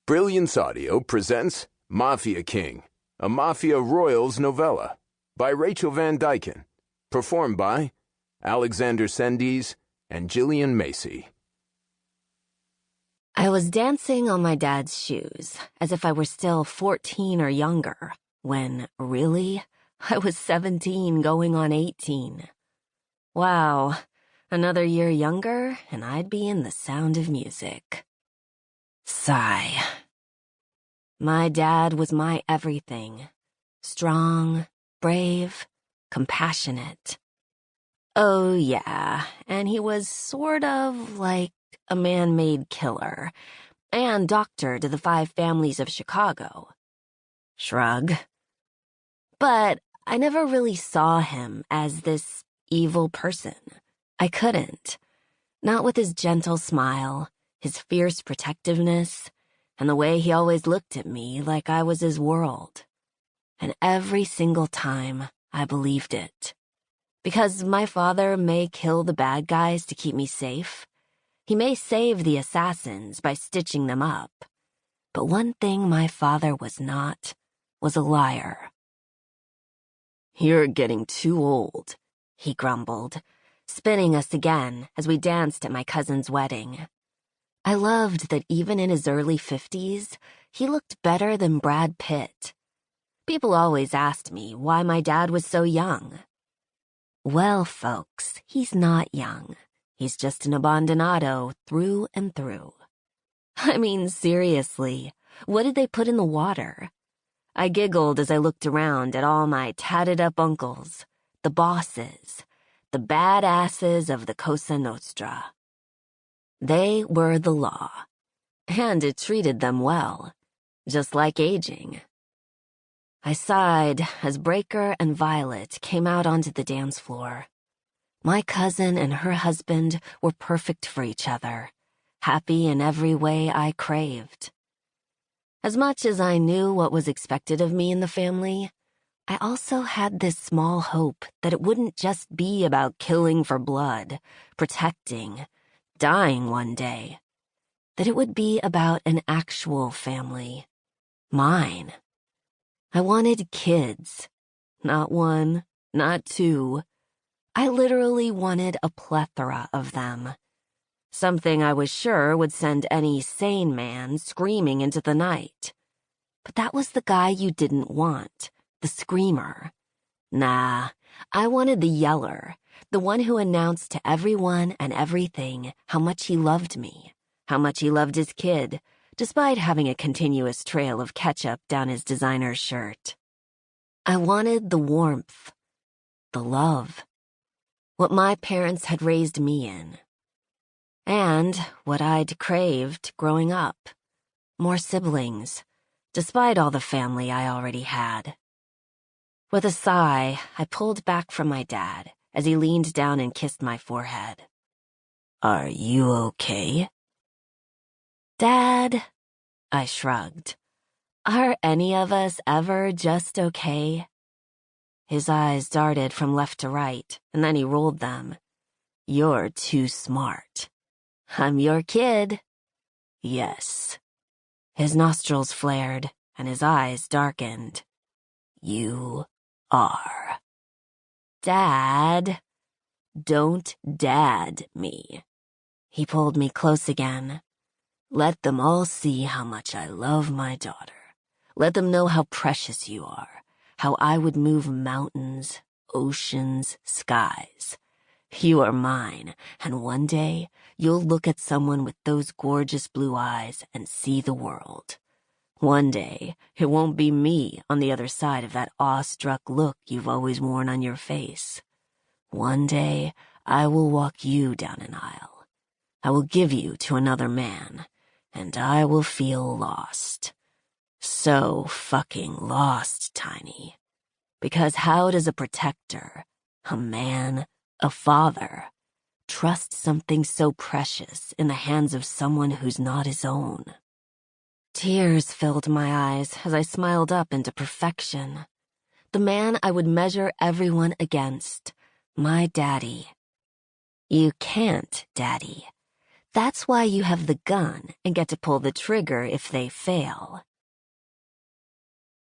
Brilliance Audio presents Mafia King, a Mafia Royals novella by Rachel Van Dyken, performed by Alexander Sendies and Gillian Macy. I was dancing on my dad's shoes, as if I were still 14 or younger, when, really, I was 17 going on 18. Wow, another year younger, and I'd be in The Sound of Music. Sigh. My dad was my everything. Strong, brave, compassionate. Oh, yeah, and he was sort of like a man-made killer, and doctor to the 5 families of Chicago. Shrug. But I never really saw him as this evil person. I couldn't. Not with his gentle smile, his fierce protectiveness, and the way he always looked at me like I was his world. And every single time, I believed it. Because my father may kill the bad guys to keep me safe. He may save the assassins by stitching them up. But one thing my father was not was a liar. "You're getting too old," he grumbled, spinning us again as we danced at my cousin's wedding. I loved that even in his early 50s, he looked better than Brad Pitt. People always asked me why my dad was so young. Well, folks, he's not young. He's just an abandonado through and through. I mean, seriously, what did they put in the water? I giggled as I looked around at all my tatted-up uncles, the bosses, the badasses of the Cosa Nostra. They were the law, and it treated them well, just like aging. I sighed as Breaker and Violet came out onto the dance floor. My cousin and her husband were perfect for each other, happy in every way I craved. As much as I knew what was expected of me in the family, I also had this small hope that it wouldn't just be about killing for blood, protecting, dying one day. That it would be about an actual family. Mine. I wanted kids. Not one, not two. I literally wanted a plethora of them. Something I was sure would send any sane man screaming into the night. But that was the guy you didn't want, the screamer. Nah, I wanted the yeller, the one who announced to everyone and everything how much he loved me, how much he loved his kid, despite having a continuous trail of ketchup down his designer shirt. I wanted the warmth, the love, what my parents had raised me in. And what I'd craved growing up. More siblings, despite all the family I already had. With a sigh, I pulled back from my dad as he leaned down and kissed my forehead. "Are you okay?" "Dad," I shrugged. "Are any of us ever just okay?" His eyes darted from left to right, and then he rolled them. "You're too smart." "I'm your kid." "Yes." His nostrils flared, and his eyes darkened. "You are." "Dad." "Don't dad me." He pulled me close again. "Let them all see how much I love my daughter. Let them know how precious you are, how I would move mountains, oceans, skies. You are mine, and one day you'll look at someone with those gorgeous blue eyes and see the world. One day it won't be me on the other side of that awestruck look you've always worn on your face. One day I will walk you down an aisle. I will give you to another man, and I will feel lost. So fucking lost, Tiny. Because how does a protector, a man, a father, trust something so precious in the hands of someone who's not his own?" Tears filled my eyes as I smiled up into perfection. The man I would measure everyone against, my daddy. "You can't, Daddy. That's why you have the gun and get to pull the trigger if they fail.